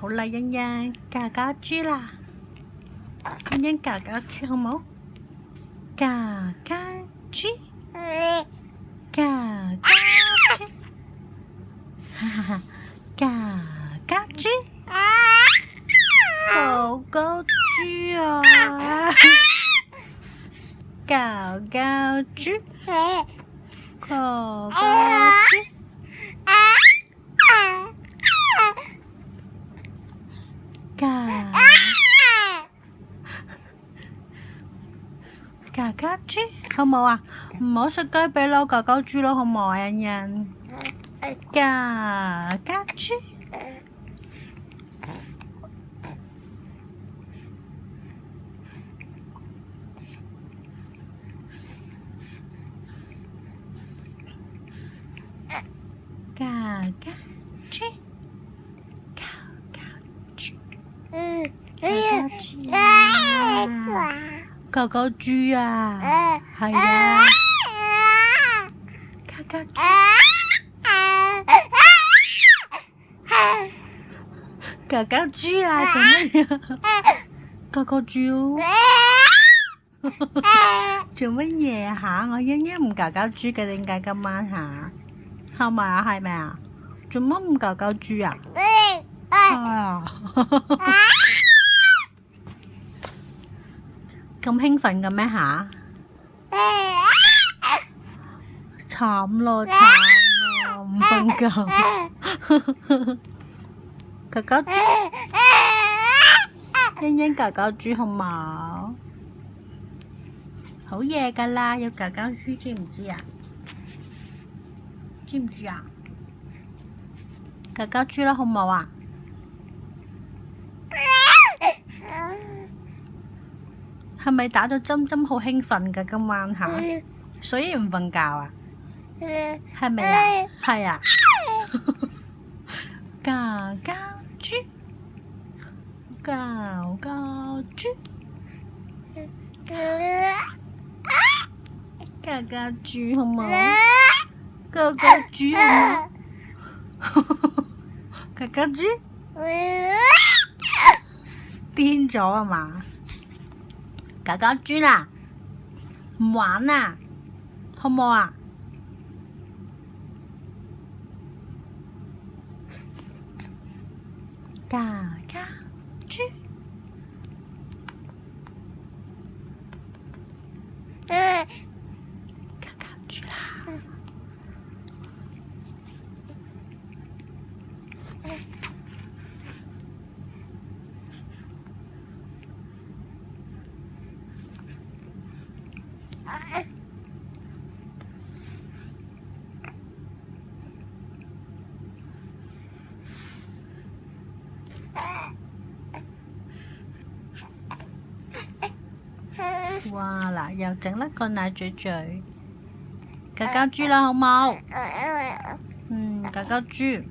好啦，欣欣搞搞豬啦，欣欣搞搞豬好冇？搞搞豬，搞搞豬，哈哈哈，搞搞豬，搞搞豬啊，搞搞豬，搞搞豬。搞搞豬好冇啊？唔好食雞髀咯，搞搞豬咯，好冇啊？欣欣，搞搞豬，搞搞豬，搞搞豬，搞搞豬啊！係啊，搞搞豬，搞搞豬啊！做乜嘢？搞搞豬，做乜嘢嚇？我欣欣唔搞搞豬嘅，點解今晚嚇？係咪啊？係咪啊？做乜唔搞搞豬啊？係啊！咁興奮嘅咩嚇？慘咯，慘咯，唔瞓覺。搞搞豬，欣欣搞搞豬好冇？好夜㗎啦，要搞搞豬，知唔知啊？知唔知啊？搞搞豬啦，好冇啊？係咪打咗針好興奮㗎？今晚嚇，所以唔瞓覺啊？係咪啊？係啊！搞搞豬，搞搞豬，搞搞豬好冇？搞搞豬好冇？搞搞豬，癲咗啊嘛？搞搞豬啦，唔玩啦，好冇啊？搞搞豬，搞搞豬啦！哇嗱，又整甩個奶嘴嘴，搞搞豬啦，好冇？搞搞豬。